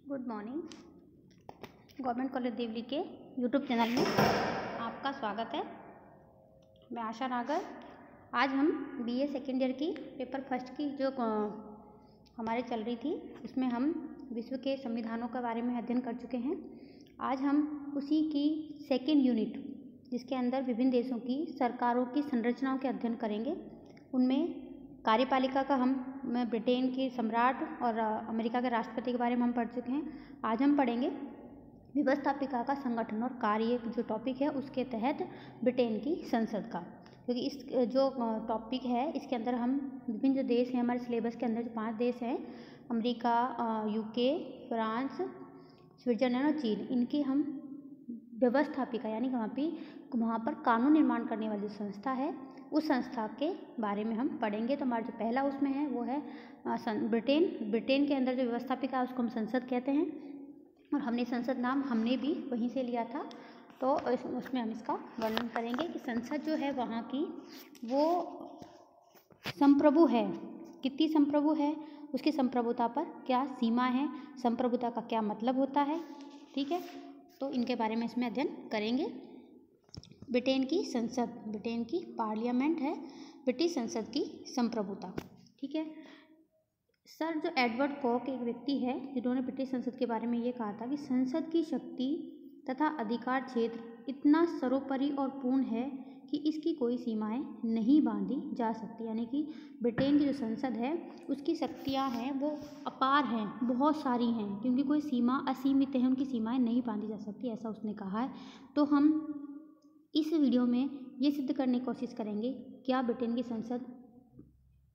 Good morning. Government college Deoli के YouTube channel में आपका स्वागत है। मैं आशा नागर। आज हम बीए सेकेंड ईयर की पेपर फर्स्ट की जो हमारे चल रही थी उसमें हम विश्व के संविधानों के बारे में अध्ययन कर चुके हैं। आज हम उसी की सेकेंड यूनिट जिसके अंदर विभिन्न देशों की सरकारों की संरचनाओं के अध्ययन करेंगे। उनमें कार्यपालिका का हम ब्रिटेन के सम्राट और अमेरिका के राष्ट्रपति के बारे में हम पढ़ चुके हैं। आज हम पढ़ेंगे व्यवस्थापिका का संगठन और कार्य जो टॉपिक है उसके तहत ब्रिटेन की संसद का, क्योंकि इस जो टॉपिक है इसके अंदर हम विभिन्न जो देश हैं हमारे सिलेबस के अंदर जो 5 देश हैं अमेरिका, यूके, फ्रांस, स्विट्जरलैंड और चीन, इनकी हम व्यवस्थापिका यानी वहाँ पर कानून निर्माण करने वाली संस्था है उस संस्था के बारे में हम पढ़ेंगे। तो हमारा जो पहला उसमें है वो है ब्रिटेन के अंदर जो व्यवस्थापिका है उसको हम संसद कहते हैं और हमने संसद नाम हमने भी वहीं से लिया था। तो उसमें हम इसका वर्णन करेंगे कि संसद जो है वहाँ की वो संप्रभु है, कितनी संप्रभु है, उसकी संप्रभुता पर क्या सीमा है, संप्रभुता का क्या मतलब होता है, ठीक है। तो इनके बारे में इसमें अध्ययन करेंगे। ब्रिटेन की संसद, ब्रिटेन की पार्लियामेंट है, ब्रिटिश संसद की संप्रभुता, ठीक है। सर जो एडवर्ड कॉक एक व्यक्ति है जिन्होंने ब्रिटिश संसद के बारे में ये कहा था कि संसद की शक्ति तथा अधिकार क्षेत्र इतना सर्वोपरि और पूर्ण है कि इसकी कोई सीमाएं नहीं बांधी जा सकती। यानी कि ब्रिटेन की जो संसद है उसकी शक्तियां हैं वो अपार हैं, बहुत सारी हैं, क्योंकि कोई सीमा असीमित है, उनकी सीमाएं नहीं बांधी जा सकती, ऐसा उसने कहा है। तो हम इस वीडियो में ये सिद्ध करने की कोशिश करेंगे क्या ब्रिटेन की संसद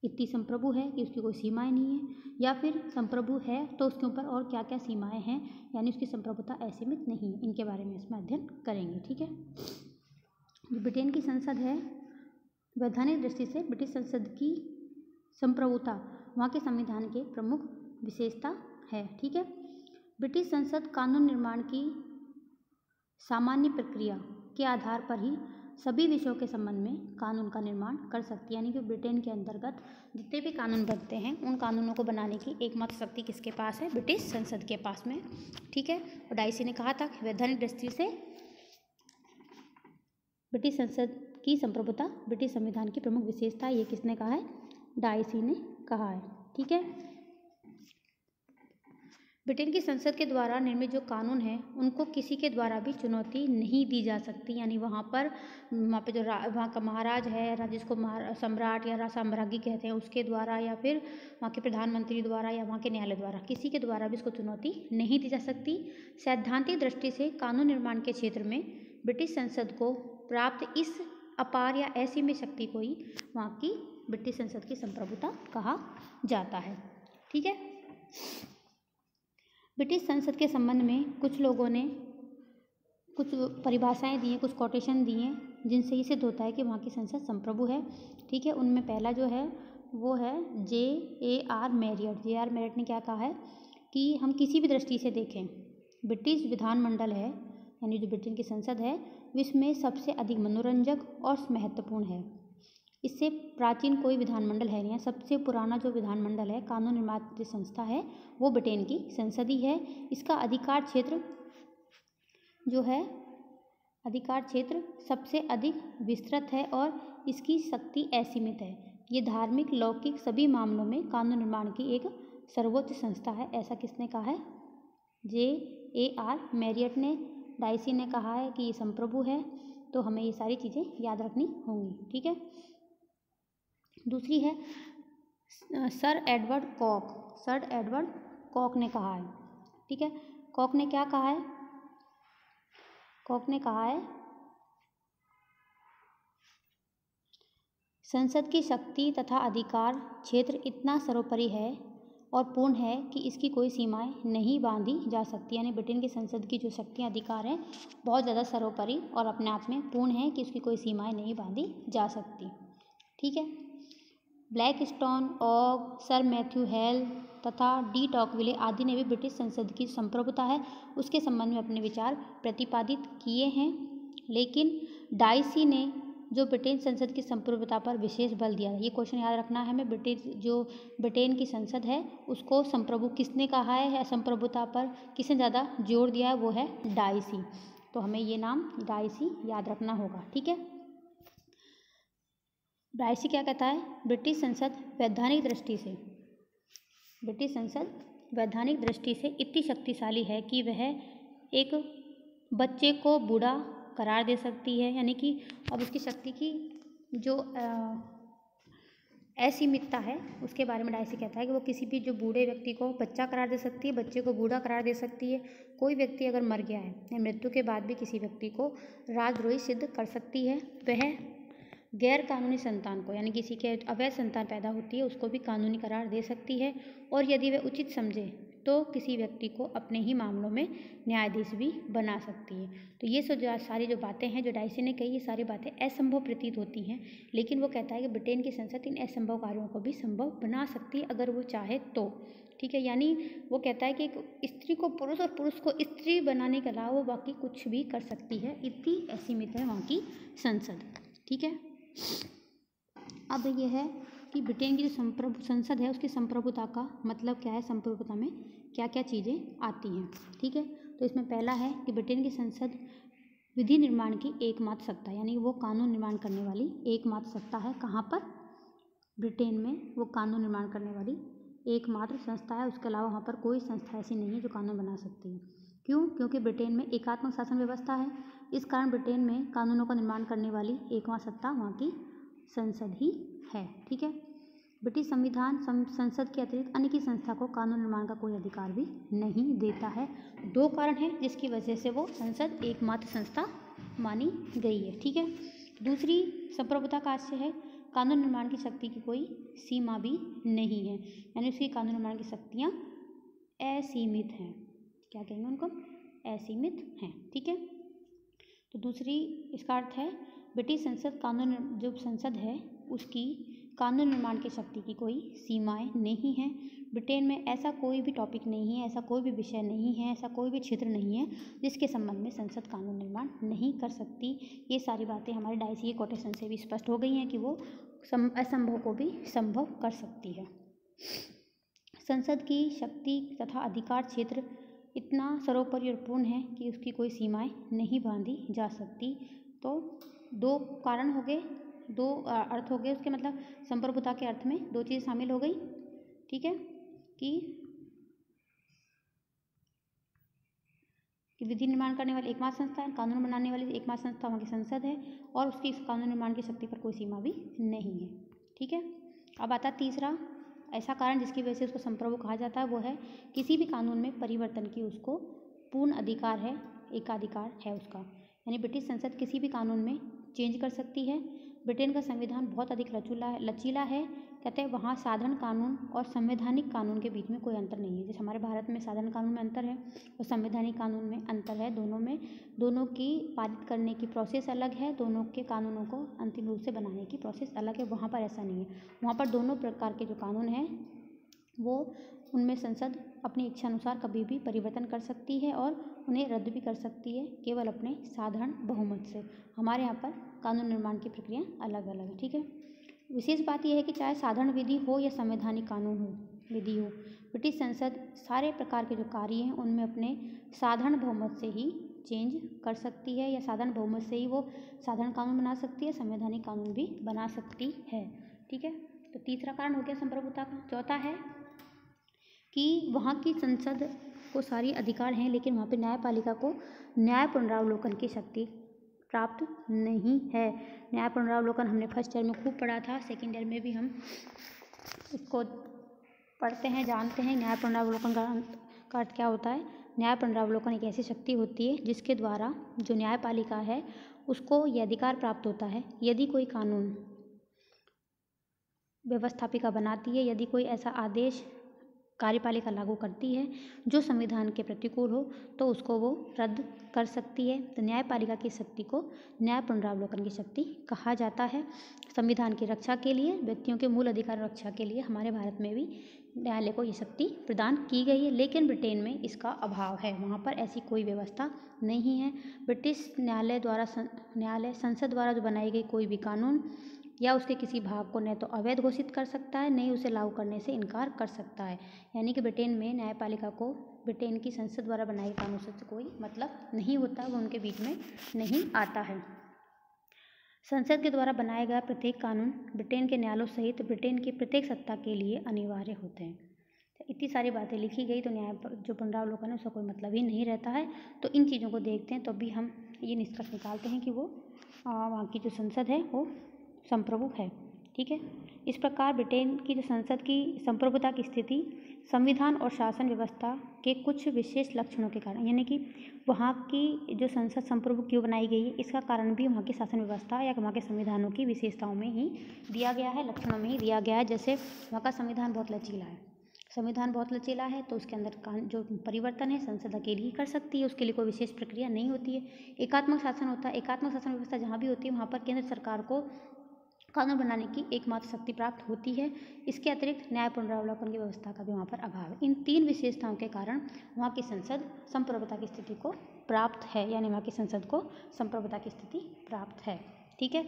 इतनी संप्रभु है कि उसकी कोई सीमाएं नहीं है, या फिर संप्रभु है तो उसके ऊपर और क्या क्या सीमाएं हैं, यानी उसकी संप्रभुता असीमित नहीं है। इनके बारे में इसमें अध्ययन करेंगे, ठीक है। जो ब्रिटेन की संसद है वैधानिक दृष्टि से ब्रिटिश संसद की संप्रभुता वहाँ के संविधान के प्रमुख विशेषता है, ठीक है। ब्रिटिश संसद कानून निर्माण की सामान्य प्रक्रिया के आधार पर ही सभी विषयों के संबंध में कानून का निर्माण कर सकती है। यानी कि ब्रिटेन के अंतर्गत जितने भी कानून बनते हैं उन कानूनों को बनाने की एकमात्र शक्ति किसके पास है? ब्रिटिश संसद के पास में, ठीक है। और डाइसी ने कहा था कि वैधानिक दृष्टि से ब्रिटिश संसद की संप्रभुता ब्रिटिश संविधान की प्रमुख विशेषता है। ये किसने कहा है? डाइसी ने कहा है, ठीक है। ब्रिटेन की संसद के द्वारा निर्मित जो कानून है उनको किसी के द्वारा भी चुनौती नहीं दी जा सकती। यानी वहाँ पे जो वहाँ का महाराज है, जिसको सम्राट या साम्राज्ञी कहते हैं, उसके द्वारा या फिर वहाँ के प्रधानमंत्री द्वारा या वहाँ के न्यायालय द्वारा किसी के द्वारा भी इसको चुनौती नहीं दी जा सकती। सैद्धांतिक दृष्टि से कानून निर्माण के क्षेत्र में ब्रिटिश संसद को प्राप्त इस अपार या असीमित शक्ति को ही वहाँ की ब्रिटिश संसद की संप्रभुता कहा जाता है, ठीक है। ब्रिटिश संसद के संबंध में कुछ लोगों ने कुछ परिभाषाएं दी हैं, कुछ कोटेशन दिए हैं जिनसे ये सिद्ध होता है कि वहाँ की संसद संप्रभु है, ठीक है। उनमें पहला जो है वो है J.R. मैरियट ने क्या कहा है कि हम किसी भी दृष्टि से देखें ब्रिटिश विधानमंडल है, यानी जो ब्रिटेन की संसद है, विश्व में सबसे अधिक मनोरंजक और महत्वपूर्ण है। इससे प्राचीन कोई विधानमंडल है नहीं। सबसे पुराना जो विधानमंडल है, कानून निर्माण संस्था है, वो ब्रिटेन की संसद ही है। इसका अधिकार क्षेत्र जो है, अधिकार क्षेत्र सबसे अधिक विस्तृत है और इसकी शक्ति असीमित है। ये धार्मिक, लौकिक सभी मामलों में कानून निर्माण की एक सर्वोच्च संस्था है। ऐसा किसने कहा है? J.R. मैरियट ने। डाइसी ने कहा है कि ये संप्रभु है। तो हमें ये सारी चीज़ें याद रखनी होंगी, ठीक है। दूसरी है सर एडवर्ड कॉक ने कहा है, ठीक है। कॉक ने क्या कहा है? कॉक ने कहा है संसद की शक्ति तथा अधिकार क्षेत्र इतना सर्वोपरि है और पूर्ण है कि इसकी कोई सीमाएं नहीं बांधी जा सकती। यानी ब्रिटेन की संसद की जो शक्तियाँ अधिकार हैं बहुत ज़्यादा सर्वोपरि और अपने आप में पूर्ण है कि उसकी कोई सीमाएं नहीं बांधी जा सकती, ठीक है। Blackstone, Ogg, sir Matthew Hale तथा डी टॉकविले आदि ने भी ब्रिटिश संसद की संप्रभुता है उसके संबंध में अपने विचार प्रतिपादित किए हैं, लेकिन डाइसी ने जो ब्रिटेन संसद की संप्रभुता पर विशेष बल दिया। ये क्वेश्चन याद रखना है हमें। ब्रिटेन की संसद है उसको संप्रभु किसने कहा है, संप्रभुता पर किसने ज़्यादा जोर दिया है, वो है डाइसी। तो हमें ये नाम डाइसी याद रखना होगा, ठीक है। डाइसी क्या कहता है, ब्रिटिश संसद वैधानिक दृष्टि से इतनी शक्तिशाली है कि वह एक बच्चे को बूढ़ा करार दे सकती है, यानी कि अब उसकी शक्ति की जो असीमितता है उसके बारे में डाइसी कहता है कि वो किसी भी जो बूढ़े व्यक्ति को बच्चा करार दे सकती है, बच्चे को बूढ़ा करार दे सकती है। कोई व्यक्ति अगर मर गया है या मृत्यु के बाद भी किसी व्यक्ति को राजद्रोही सिद्ध कर सकती है। वह गैर कानूनी संतान को, यानी किसी के अवैध संतान पैदा होती है, उसको भी कानूनी करार दे सकती है। और यदि वह उचित समझे तो किसी व्यक्ति को अपने ही मामलों में न्यायाधीश भी बना सकती है। तो ये सारी जो बातें हैं जो डाइसी ने कही, ये सारी बातें असंभव प्रतीत होती हैं, लेकिन वो कहता है कि ब्रिटेन की संसद इन असंभव कार्यों को भी संभव बना सकती है अगर वो चाहे तो, ठीक है। यानी वो कहता है कि एक स्त्री को पुरुष और पुरुष को स्त्री बनाने के अलावा वो बाकी कुछ भी कर सकती है, इतनी असीमित है वहाँ की संसद, ठीक है। अब यह है कि ब्रिटेन की जो संसद है उसकी संप्रभुता का मतलब क्या है, संप्रभुता में क्या क्या चीज़ें आती हैं, ठीक है। तो इसमें पहला है कि ब्रिटेन की संसद विधि निर्माण की एकमात्र सत्ता, यानी वो कानून निर्माण करने वाली एकमात्र सत्ता है। कहाँ पर, ब्रिटेन में वो कानून निर्माण करने वाली एकमात्र संस्था है। उसके अलावा वहाँ पर कोई संस्था ऐसी नहीं है जो कानून बना सकती है। क्यों? क्योंकि ब्रिटेन में एकात्मक शासन व्यवस्था है। इस कारण ब्रिटेन में कानूनों का निर्माण करने वाली एकमात्र सत्ता वहाँ की संसद ही है, ठीक है। ब्रिटिश संविधान संसद के अतिरिक्त अन्य की संस्था को कानून निर्माण का कोई अधिकार भी नहीं देता है। 2 कारण हैं जिसकी वजह से वो संसद एकमात्र संस्था मानी गई है, ठीक है। दूसरी संप्रभुता का आशय है कानून निर्माण की शक्ति की कोई सीमा भी नहीं है, यानी उसकी कानून निर्माण की शक्तियाँ असीमित हैं। क्या कहेंगे उनको, असीमित हैं, ठीक है। तो दूसरी इसका अर्थ है ब्रिटिश संसद जो संसद है उसकी कानून निर्माण की शक्ति की कोई सीमाएं नहीं हैं। ब्रिटेन में ऐसा कोई भी टॉपिक नहीं है, ऐसा कोई भी विषय नहीं है, ऐसा कोई भी क्षेत्र नहीं है जिसके संबंध में संसद कानून निर्माण नहीं कर सकती। ये सारी बातें हमारे डाइसी के कोटेशन से भी स्पष्ट हो गई हैं कि वो असंभव को भी संभव कर सकती है। संसद की शक्ति तथा अधिकार क्षेत्र इतना सर्वोपरि और पूर्ण है कि उसकी कोई सीमाएं नहीं बांधी जा सकती। तो 2 कारण हो गए, 2 अर्थ हो गए उसके, मतलब संप्रभुता के अर्थ में 2 चीज़ शामिल हो गई, ठीक है, कि विधि निर्माण करने वाली एकमात्र संस्था है, कानून बनाने वाली एकमात्र संस्था वहाँ की संसद है, और उसकी कानून निर्माण की शक्ति पर कोई सीमा भी नहीं है, ठीक है। अब आता तीसरा ऐसा कारण जिसकी वजह से उसको संप्रभु कहा जाता है, वो है किसी भी कानून में परिवर्तन की उसको पूर्ण अधिकार है, एकाधिकार है उसका, यानी ब्रिटिश संसद किसी भी कानून में चेंज कर सकती है। ब्रिटेन का संविधान बहुत अधिक लचीला है। कहते हैं वहाँ साधारण कानून और संवैधानिक कानून के बीच में कोई अंतर नहीं है। जैसे हमारे भारत में साधारण कानून में अंतर है और संवैधानिक कानून में अंतर है। दोनों की पारित करने की प्रोसेस अलग है, दोनों के कानूनों को अंतिम रूप से बनाने की प्रोसेस अलग है। वहाँ पर ऐसा नहीं है। वहाँ पर दोनों प्रकार के जो कानून हैं वो उनमें संसद अपनी इच्छा अनुसार कभी भी परिवर्तन कर सकती है और उन्हें रद्द भी कर सकती है, केवल अपने साधारण बहुमत से। हमारे यहाँ पर कानून निर्माण की प्रक्रिया अलग अलग है, ठीक है। विशेष बात यह है कि चाहे साधारण विधि हो या संवैधानिक कानून विधि हो, ब्रिटिश संसद सारे प्रकार के जो कार्य हैं उनमें अपने साधारण बहुमत से ही चेंज कर सकती है, या साधारण बहुमत से ही वो साधारण कानून बना सकती है, संवैधानिक कानून भी बना सकती है, ठीक है। तो तीसरा कारण हो गया संप्रभुता का। चौथा है कि वहाँ की संसद को सारी अधिकार हैं, लेकिन वहाँ पे न्यायपालिका को न्याय पुनरावलोकन की शक्ति प्राप्त नहीं है। न्याय पुनरावलोकन हमने फर्स्ट ईयर में खूब पढ़ा था, सेकेंड ईयर में भी हम इसको पढ़ते हैं, जानते हैं। न्याय पुनरावलोकन का अर्थ क्या होता है। न्याय पुनरावलोकन एक ऐसी शक्ति होती है जिसके द्वारा जो न्यायपालिका है उसको ये अधिकार प्राप्त होता है, यदि कोई कानून व्यवस्थापिका बनाती है, यदि कोई ऐसा आदेश कार्यपालिका लागू करती है जो संविधान के प्रतिकूल हो, तो उसको वो रद्द कर सकती है। तो न्यायपालिका की शक्ति को न्याय पुनरावलोकन की शक्ति कहा जाता है। संविधान की रक्षा के लिए, व्यक्तियों के मूल अधिकार रक्षा के लिए हमारे भारत में भी न्यायालय को ये शक्ति प्रदान की गई है, लेकिन ब्रिटेन में इसका अभाव है। वहाँ पर ऐसी कोई व्यवस्था नहीं है। ब्रिटिश न्यायालय संसद द्वारा जो बनाई गई कोई भी कानून या उसके किसी भाग को न तो अवैध घोषित कर सकता है, न ही उसे लागू करने से इनकार कर सकता है। यानी कि ब्रिटेन में न्यायपालिका को ब्रिटेन की संसद द्वारा बनाए गए कानून से कोई मतलब नहीं होता, वो उनके बीच में नहीं आता है। संसद के द्वारा बनाया गया प्रत्येक कानून ब्रिटेन के न्यायालयों सहित ब्रिटेन की प्रत्येक सत्ता के लिए अनिवार्य होते हैं। तो इतनी सारी बातें लिखी गई तो न्याय जो पुनरावलोकन है उसका कोई मतलब ही नहीं रहता है। तो इन चीज़ों को देखते हैं तो अभी हम ये निष्कर्ष निकालते हैं कि वो वहाँ की जो संसद है वो संप्रभु है। ठीक है, इस प्रकार ब्रिटेन की जो संसद की संप्रभुता की स्थिति संविधान और शासन व्यवस्था के कुछ विशेष लक्षणों के कारण, यानी कि वहाँ की जो संसद संप्रभु क्यों बनाई गई है इसका कारण भी वहाँ की शासन व्यवस्था या वहाँ के संविधानों की विशेषताओं में ही दिया गया है, लक्षणों में ही दिया गया है। जैसे वहाँ का संविधान बहुत लचीला है, संविधान बहुत लचीला है तो उसके अंदर जो परिवर्तन है संसद अकेली ही कर सकती है, उसके लिए कोई विशेष प्रक्रिया नहीं होती है। एकात्मक शासन होता है, एकात्मक शासन व्यवस्था जहाँ भी होती है वहाँ पर केंद्र सरकार को कानून बनाने की एकमात्र शक्ति प्राप्त होती है। इसके अतिरिक्त न्याय पुनरावलोकन की व्यवस्था का भी वहाँ पर अभाव है। इन तीन विशेषताओं के कारण वहाँ की संसद संप्रभुता की स्थिति को प्राप्त है, यानी वहाँ की संसद को संप्रभुता की स्थिति प्राप्त है। ठीक है,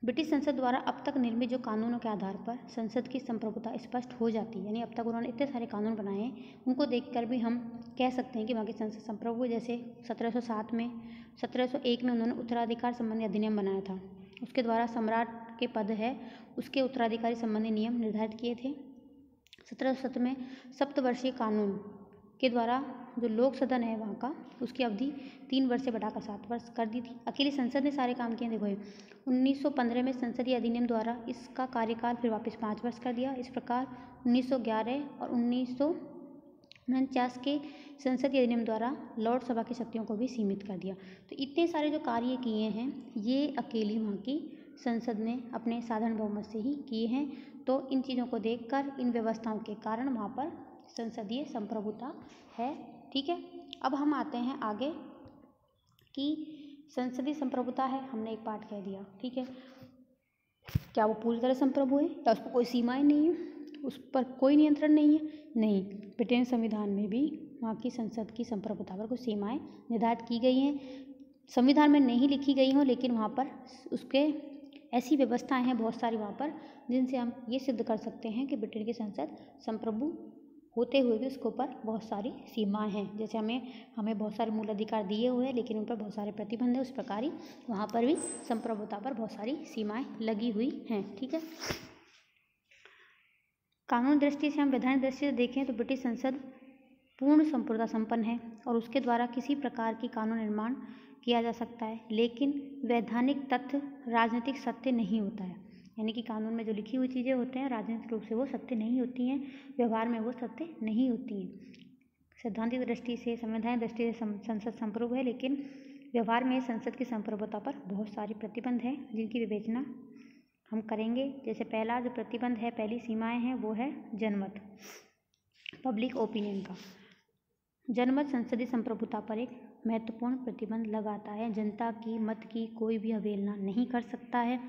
ब्रिटिश संसद द्वारा अब तक निर्मित जो कानूनों के आधार पर संसद की संप्रभुता स्पष्ट हो जाती है, यानी अब तक उन्होंने इतने सारे कानून बनाए हैं उनको देखकर भी हम कह सकते हैं कि वहाँ की संसद संप्रभु है। जैसे 1701 में उन्होंने उत्तराधिकार संबंधी अधिनियम बनाया था, उसके द्वारा सम्राट के पद है उसके उत्तराधिकारी संबंधी नियम निर्धारित किए थे। 1707 में सप्तवर्षीय कानून के द्वारा जो लोक सदन है वहाँ का उसकी अवधि 3 वर्ष से बढ़ाकर 7 वर्ष कर दी थी। अकेली संसद ने सारे काम किए। देखो 1915 में संसदीय अधिनियम द्वारा इसका कार्यकाल फिर वापस 5 वर्ष कर दिया। इस प्रकार 1911 और 1949 के संसदीय अधिनियम द्वारा लॉर्ड सभा की शक्तियों को भी सीमित कर दिया। तो इतने सारे जो कार्य किए हैं ये अकेली वहाँ की संसद ने अपने साधारण बहुमत से ही किए हैं। तो इन चीज़ों को देखकर इन व्यवस्थाओं के कारण वहाँ पर संसदीय संप्रभुता है। ठीक है, अब हम आते हैं आगे कि संसदीय संप्रभुता है, हमने एक पार्ट कह दिया। ठीक है, क्या वो पूरी तरह संप्रभु है या उस पर कोई सीमाएं नहीं है, उस पर कोई नियंत्रण नहीं है? नहीं, ब्रिटेन संविधान में भी वहाँ की संसद की संप्रभुता पर कुछ सीमाएं निर्धारित की गई हैं। संविधान में नहीं लिखी गई हों लेकिन वहाँ पर उसके ऐसी व्यवस्थाएं हैं बहुत सारी वहाँ पर जिनसे हम ये सिद्ध कर सकते हैं कि ब्रिटेन की संसद संप्रभु होते हुए भी उसके ऊपर बहुत सारी सीमाएं हैं। जैसे हमें बहुत सारे मूल अधिकार दिए हुए हैं लेकिन उन पर बहुत सारे प्रतिबंध हैं, उस प्रकार ही वहाँ पर भी संप्रभुता पर बहुत सारी सीमाएं लगी हुई हैं। ठीक है, कानून दृष्टि से हम वैधानिक दृष्टि से देखें तो ब्रिटिश संसद पूर्ण संप्रभुता संपन्न है और उसके द्वारा किसी प्रकार की कानून निर्माण किया जा सकता है, लेकिन वैधानिक तथ्य राजनीतिक सत्य नहीं होता है। यानी कि कानून में जो लिखी हुई चीज़ें होते हैं राजनीतिक रूप से वो सत्य नहीं होती हैं, व्यवहार में वो सत्य नहीं होती हैं। सैद्धांतिक दृष्टि से संवैधानिक दृष्टि से संसद संप्रभु है, लेकिन व्यवहार में संसद की संप्रभुता पर बहुत सारे प्रतिबंध हैं जिनकी विवेचना हम करेंगे। जैसे पहला जो प्रतिबंध है, पहली सीमाएं हैं वो है जनमत, पब्लिक ओपिनियन का। जनमत संसदीय संप्रभुता पर एक महत्वपूर्ण प्रतिबंध लगाता है। जनता की मत की कोई भी अवहेलना नहीं कर सकता है,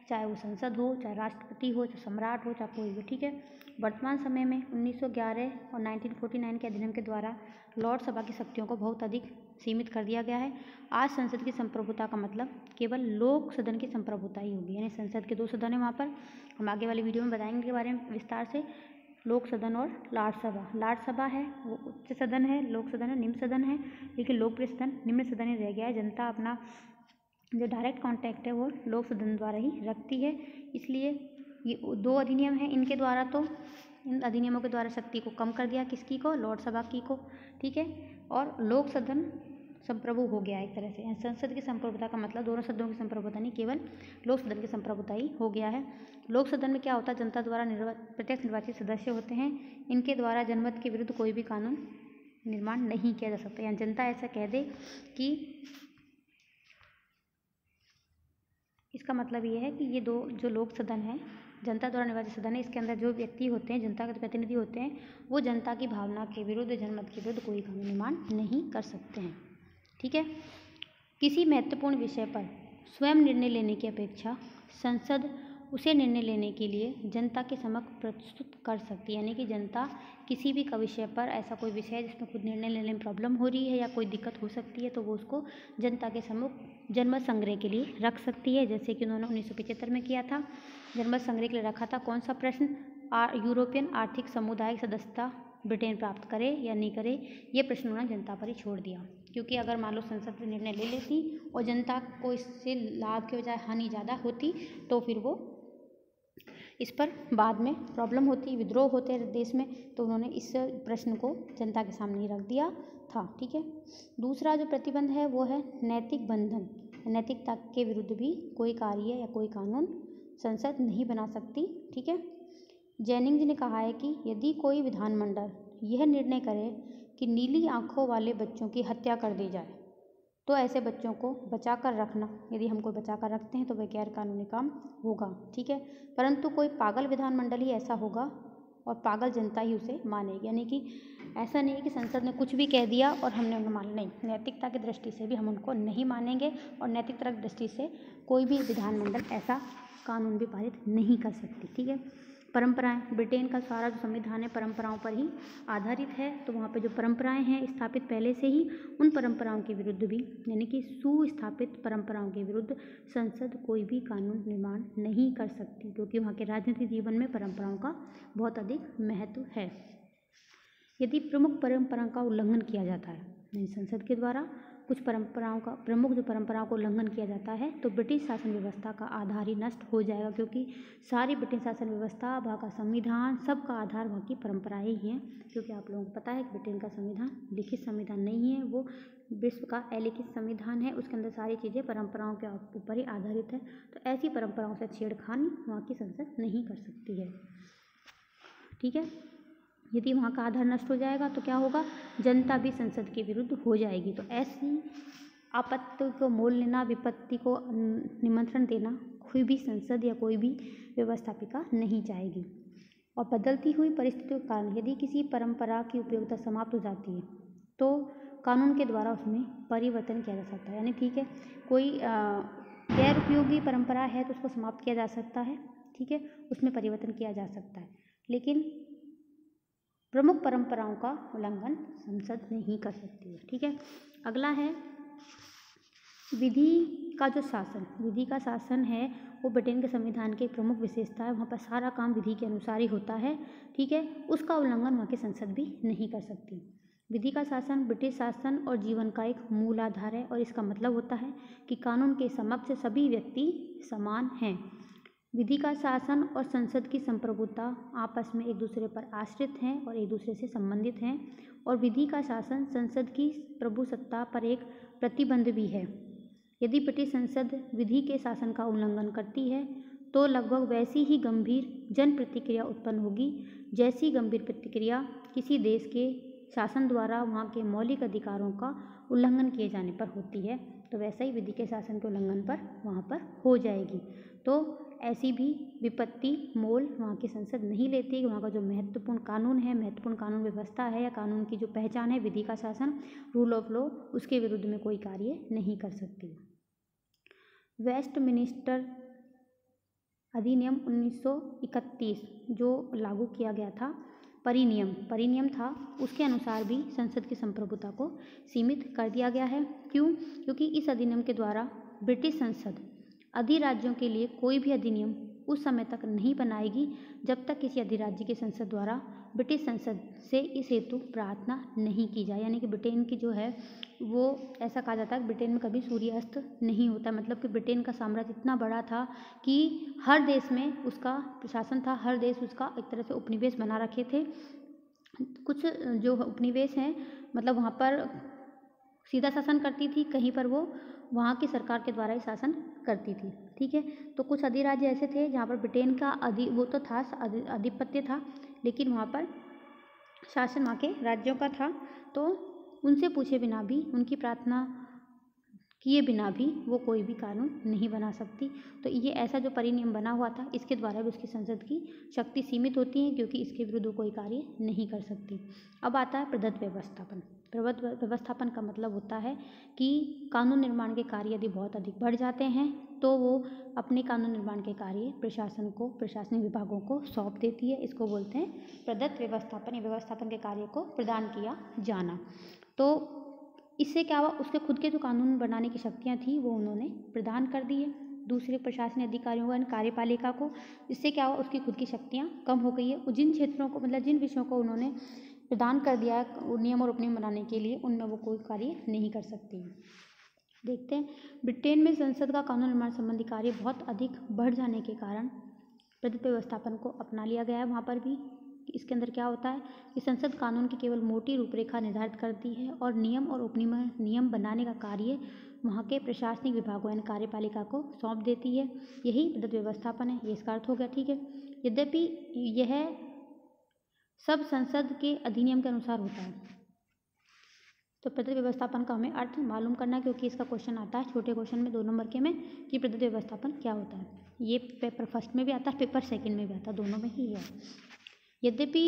चाहे वो संसद हो, चाहे राष्ट्रपति हो, चाहे सम्राट हो, चाहे कोई भी। ठीक है, वर्तमान समय में 1911 और 1949 के अधिनियम के द्वारा लॉर्ड सभा की शक्तियों को बहुत अधिक सीमित कर दिया गया है। आज संसद की संप्रभुता का मतलब केवल लोक सदन की संप्रभुता ही होगी, यानी संसद के 2 सदन हैं वहाँ पर। हम आगे वाली वीडियो में बताएंगे के बारे में विस्तार से। लोक सदन और लाट सभा। लाट सभा है वो उच्च सदन है, लोक सदन है निम्न सदन है, लेकिन लोकप्रिय सदन निम्न सदन ही रह गया है। जनता अपना जो डायरेक्ट कांटेक्ट है वो लोक सदन द्वारा ही रखती है। इसलिए ये 2 अधिनियम हैं, इनके द्वारा तो इन अधिनियमों के द्वारा शक्ति को कम कर दिया, किसकी को? लॉर्ड सभा की को। ठीक है, और लोक सदन संप्रभु हो गया एक तरह से। संसद की संप्रभुता का मतलब दोनों सदनों की संप्रभुता नहीं, केवल लोक सदन की संप्रभुता ही हो गया है। लोक सदन में क्या होता है? जनता द्वारा प्रत्यक्ष निर्वाचित सदस्य होते हैं, इनके द्वारा जनमत के विरुद्ध कोई भी कानून निर्माण नहीं किया जा सकता। यानी जनता ऐसा कह दे कि इसका मतलब ये है कि ये 2 जो लोक सदन है, जनता द्वारा निर्वाचित सदन है, इसके अंदर जो व्यक्ति होते हैं, जनता के प्रतिनिधि होते हैं, वो जनता की भावना के विरुद्ध, जनमत के विरुद्ध कोई कानून निर्माण नहीं कर सकते हैं। ठीक है, किसी महत्वपूर्ण विषय पर स्वयं निर्णय लेने की अपेक्षा संसद उसे निर्णय लेने के लिए जनता के समक्ष प्रस्तुत कर सकती है। यानी कि जनता किसी भी विषय पर, ऐसा कोई विषय है जिसमें खुद निर्णय लेने में प्रॉब्लम हो रही है या कोई दिक्कत हो सकती है, तो वो उसको जनता के सम्मुख जनमत संग्रह के लिए रख सकती है, जैसे कि उन्होंने 1975 में किया था। जनमत संग्रह के लिए रखा था। कौन सा प्रश्न? यूरोपियन आर्थिक समुदाय सदस्यता ब्रिटेन प्राप्त करे या नहीं करे, ये प्रश्न उन्होंने जनता पर ही छोड़ दिया। क्योंकि अगर मान लो संसद में निर्णय ले लेती और जनता को इससे लाभ के बजाय हानि ज़्यादा होती, तो फिर वो इस पर बाद में प्रॉब्लम होती, विद्रोह होते देश में, तो उन्होंने इस प्रश्न को जनता के सामने ही रख दिया था। ठीक है। दूसरा जो प्रतिबंध है वो है नैतिक बंधन। नैतिकता के विरुद्ध भी कोई कार्य या कोई कानून संसद नहीं बना सकती। ठीक है। जैनिंग जी ने कहा है कि यदि कोई विधानमंडल यह निर्णय करे कि नीली आंखों वाले बच्चों की हत्या कर दी जाए, तो ऐसे बच्चों को बचा कर रखना, यदि हम कोई बचा कर रखते हैं तो वह गैर कानूनी काम होगा। ठीक है। परंतु कोई पागल विधानमंडल ही ऐसा होगा और पागल जनता ही उसे मानेगी। यानी कि ऐसा नहीं है कि संसद ने कुछ भी कह दिया और हमने उन्हें मान, नहीं, नैतिकता की दृष्टि से भी हम उनको नहीं मानेंगे और नैतिकता की दृष्टि से कोई भी विधानमंडल ऐसा कानून भी पारित नहीं कर सकती। ठीक है। परंपराएं, ब्रिटेन का सारा जो संविधान है परंपराओं पर ही आधारित है, तो वहाँ पे जो परंपराएं हैं स्थापित पहले से ही, उन परंपराओं के विरुद्ध भी, यानी कि सुस्थापित परंपराओं के विरुद्ध संसद कोई भी कानून निर्माण नहीं कर सकती, क्योंकि वहाँ के राजनीतिक जीवन में परंपराओं का बहुत अधिक महत्व है। यदि प्रमुख परंपरा का उल्लंघन किया जाता है, यानी संसद के द्वारा कुछ परंपराओं का, प्रमुख जो परंपराओं को उल्लंघन किया जाता है, तो ब्रिटिश शासन व्यवस्था का आधार ही नष्ट हो जाएगा, क्योंकि सारी ब्रिटिश शासन व्यवस्था, वहाँ का संविधान, सब का आधार वहाँ की परंपराएं ही हैं। क्योंकि आप लोगों को पता है कि ब्रिटेन का संविधान लिखित संविधान नहीं है, वो विश्व का अलिखित संविधान है। उसके अंदर सारी चीज़ें परंपराओं के ऊपर ही आधारित है। तो ऐसी परंपराओं से छेड़खानी वहाँ की संसद नहीं कर सकती है। ठीक है। यदि वहाँ का आधार नष्ट हो जाएगा तो क्या होगा? जनता भी संसद के विरुद्ध हो जाएगी। तो ऐसी आपत्ति को मोल लेना, विपत्ति को निमंत्रण देना कोई भी संसद या कोई भी व्यवस्थापिका नहीं चाहेगी। और बदलती हुई परिस्थितियों के कारण यदि किसी परंपरा की उपयोगिता समाप्त हो जाती है तो कानून के द्वारा उसमें परिवर्तन किया जा सकता है। यानी ठीक है, कोई गैर उपयोगी परंपरा है तो उसको समाप्त किया जा सकता है। ठीक है, उसमें परिवर्तन किया जा सकता है, लेकिन प्रमुख परंपराओं का उल्लंघन संसद नहीं कर सकती है। ठीक है। अगला है विधि का जो शासन। विधि का शासन है वो ब्रिटेन के संविधान की प्रमुख विशेषता है। वहाँ पर सारा काम विधि के अनुसार ही होता है। ठीक है। उसका उल्लंघन वहाँ की संसद भी नहीं कर सकती। विधि का शासन ब्रिटिश शासन और जीवन का एक मूल आधार है और इसका मतलब होता है कि कानून के समक्ष सभी व्यक्ति समान हैं। विधि का शासन और संसद की संप्रभुता आपस में एक दूसरे पर आश्रित हैं और एक दूसरे से संबंधित हैं, और विधि का शासन संसद की प्रभुसत्ता पर एक प्रतिबंध भी है। यदि ब्रिटिश संसद विधि के शासन का उल्लंघन करती है तो लगभग वैसी ही गंभीर जन प्रतिक्रिया उत्पन्न होगी जैसी गंभीर प्रतिक्रिया किसी देश के शासन द्वारा वहाँ के मौलिक अधिकारों का उल्लंघन किए जाने पर होती है। तो वैसा ही विधि के शासन के उल्लंघन पर वहाँ पर हो जाएगी। तो ऐसी भी विपत्ति मोल वहाँ की संसद नहीं लेती कि वहाँ का जो महत्वपूर्ण कानून है, महत्वपूर्ण कानून व्यवस्था है या कानून की जो पहचान है, विधि का शासन, रूल ऑफ लॉ, उसके विरुद्ध में कोई कार्य नहीं कर सकती। वेस्टमिनिस्टर अधिनियम 1931 जो लागू किया गया था, परिनियम था, उसके अनुसार भी संसद की संप्रभुता को सीमित कर दिया गया है। क्यों? क्योंकि इस अधिनियम के द्वारा ब्रिटिश संसद अधिराज्यों के लिए कोई भी अधिनियम उस समय तक नहीं बनाएगी जब तक किसी अधिराज्य की संसद द्वारा ब्रिटिश संसद से इस हेतु प्रार्थना नहीं की जाए। यानी कि ब्रिटेन की जो है वो, ऐसा कहा जाता है कि ब्रिटेन में कभी सूर्यास्त नहीं होता। मतलब कि ब्रिटेन का साम्राज्य इतना बड़ा था कि हर देश में उसका प्रशासन था, हर देश उसका एक तरह से उपनिवेश बना रखे थे। कुछ जो उपनिवेश हैं मतलब वहाँ पर सीधा शासन करती थी, कहीं पर वो वहाँ की सरकार के द्वारा ही शासन करती थी। ठीक है। तो कुछ अधिराज्य ऐसे थे जहाँ पर ब्रिटेन का वो तो था, आधिपत्य था, लेकिन वहाँ पर शासन वहाँ के राज्यों का था। तो उनसे पूछे बिना भी, उनकी प्रार्थना किए बिना भी वो कोई भी कानून नहीं बना सकती। तो ये ऐसा जो परिनियम बना हुआ था, इसके द्वारा भी उसकी संसद की शक्ति सीमित होती है, क्योंकि इसके विरुद्ध वो कोई कार्य नहीं कर सकती। अब आता है प्रदत्त व्यवस्थापन। प्रदत्त व्यवस्थापन का मतलब होता है कि कानून निर्माण के कार्य यदि बहुत अधिक बढ़ जाते हैं तो वो अपने कानून निर्माण के कार्य प्रशासन को, प्रशासनिक विभागों को सौंप देती है। इसको बोलते हैं प्रदत्त व्यवस्थापन, या व्यवस्थापन के कार्य को प्रदान किया जाना। तो इससे क्या हुआ, उसके खुद के जो कानून बनाने की शक्तियाँ थी वो उन्होंने प्रदान कर दी है दूसरे प्रशासनिक अधिकारियों को, कार्यपालिका को। इससे क्या हुआ, उसकी खुद की शक्तियाँ कम हो गई है। जिन क्षेत्रों को, मतलब जिन विषयों को उन्होंने प्रदान कर दिया है नियम और उपनियम बनाने के लिए, उनमें वो कोई कार्य नहीं कर सकती है। देखते हैं, ब्रिटेन में संसद का कानून निर्माण संबंधी कार्य बहुत अधिक बढ़ जाने के कारण प्रदत्त व्यवस्थापन को अपना लिया गया है। वहाँ पर भी इसके अंदर क्या होता है कि संसद कानून की केवल मोटी रूपरेखा निर्धारित करती है और नियम और नियम बनाने का कार्य वहाँ के प्रशासनिक विभागों यानी कार्यपालिका को सौंप देती है। यही प्रदत्त व्यवस्थापन है, ये इसका अर्थ हो गया। ठीक है, यद्यपि यह सब संसद के अधिनियम के अनुसार होता है। तो प्रदत्त व्यवस्थापन का हमें अर्थ मालूम करना, क्योंकि इसका क्वेश्चन आता है छोटे क्वेश्चन में 2 नंबर के में कि प्रदत्त व्यवस्थापन क्या होता है। ये पेपर फर्स्ट में भी आता है, पेपर सेकंड में भी आता है, दोनों में ही है। यद्यपि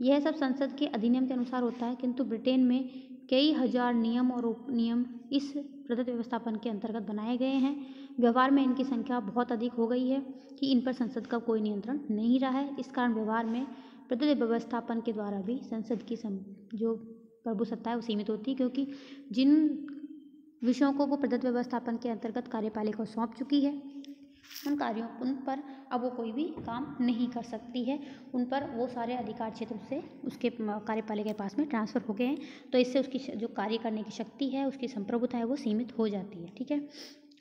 यह सब संसद के अधिनियम के अनुसार होता है, किंतु ब्रिटेन में कई हजार नियम और उपनियम इस प्रदत्त व्यवस्थापन के अंतर्गत बनाए गए हैं। व्यवहार में इनकी संख्या बहुत अधिक हो गई है कि इन पर संसद का कोई नियंत्रण नहीं रहा है। इस कारण व्यवहार में प्रदत्त व्यवस्थापन के द्वारा भी संसद की जो प्रभुसत्ता है वो सीमित होती है, क्योंकि जिन विषयों को वो प्रदत्त व्यवस्थापन के अंतर्गत कार्यपालिका को सौंप चुकी है, उन पर अब वो कोई भी काम नहीं कर सकती है। उन पर वो सारे अधिकार क्षेत्र से उसके कार्यपालिका के पास में ट्रांसफ़र हो गए हैं। तो इससे उसकी जो कार्य करने की शक्ति है, उसकी संप्रभुता है, वो सीमित हो जाती है। ठीक है,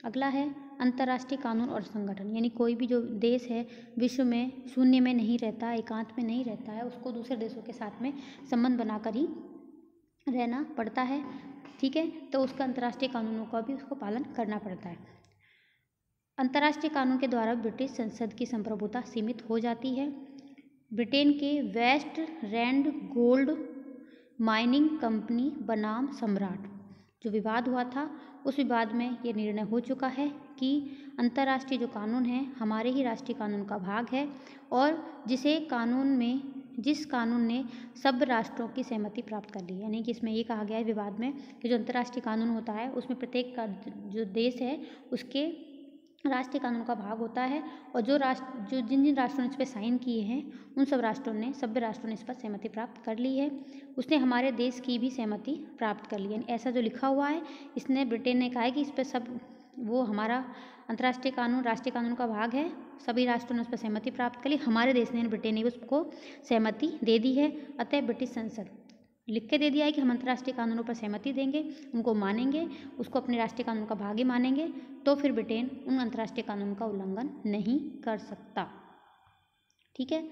अगला है अंतर्राष्ट्रीय कानून और संगठन। यानी कोई भी जो देश है विश्व में शून्य में नहीं रहता, एकांत में नहीं रहता है, उसको दूसरे देशों के साथ में संबंध बनाकर ही रहना पड़ता है। ठीक है, तो उसका अंतर्राष्ट्रीय कानूनों का भी उसको पालन करना पड़ता है। अंतर्राष्ट्रीय कानून के द्वारा ब्रिटिश संसद की संप्रभुता सीमित हो जाती है। ब्रिटेन के West Rand gold mining company बनाम सम्राट जो विवाद हुआ था, उस विवाद में ये निर्णय हो चुका है कि अंतर्राष्ट्रीय जो कानून है हमारे ही राष्ट्रीय कानून का भाग है, और जिस कानून ने सब राष्ट्रों की सहमति प्राप्त कर ली। यानी कि इसमें ये कहा गया है विवाद में कि जो अंतर्राष्ट्रीय कानून होता है उसमें प्रत्येक का जो देश है उसके राष्ट्रीय कानून का भाग होता है, और जिन राष्ट्रों ने इस पर साइन किए हैं उन सभी राष्ट्रों ने इस पर सहमति प्राप्त कर ली है। उसने हमारे देश की भी सहमति प्राप्त कर ली है। ऐसा जो लिखा हुआ है, इसने ब्रिटेन ने कहा है कि इस पर सब वो हमारा अंतर्राष्ट्रीय कानून राष्ट्रीय कानून का भाग है, सभी राष्ट्रों ने उस पर सहमति प्राप्त कर ली। हमारे देश ने, ब्रिटेन ने उसको सहमति दे दी है। अतः ब्रिटिश संसद लिख के दे दिया है कि हम अंतर्राष्ट्रीय कानूनों पर सहमति देंगे, उनको मानेंगे, उसको अपने राष्ट्रीय कानून का भाग ही मानेंगे, तो फिर ब्रिटेन उन अंतर्राष्ट्रीय कानून का उल्लंघन नहीं कर सकता। ठीक है,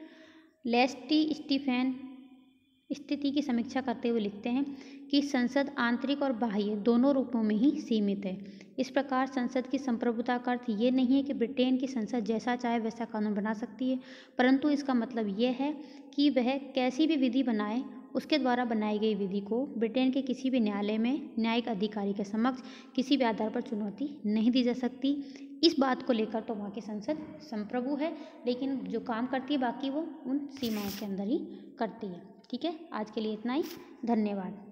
लेस्टी स्टीफेन स्थिति की समीक्षा करते हुए लिखते हैं कि संसद आंतरिक और बाह्य दोनों रूपों में ही सीमित है। इस प्रकार संसद की संप्रभुता का अर्थ ये नहीं है कि ब्रिटेन की संसद जैसा चाहे वैसा कानून बना सकती है, परंतु इसका मतलब यह है कि वह कैसी भी विधि बनाए, उसके द्वारा बनाई गई विधि को ब्रिटेन के किसी भी न्यायालय में न्यायिक अधिकारी के समक्ष किसी भी आधार पर चुनौती नहीं दी जा सकती। इस बात को लेकर तो वहाँ की संसद संप्रभु है, लेकिन जो काम करती है बाकी वो उन सीमाओं के अंदर ही करती है। ठीक है, आज के लिए इतना ही। धन्यवाद।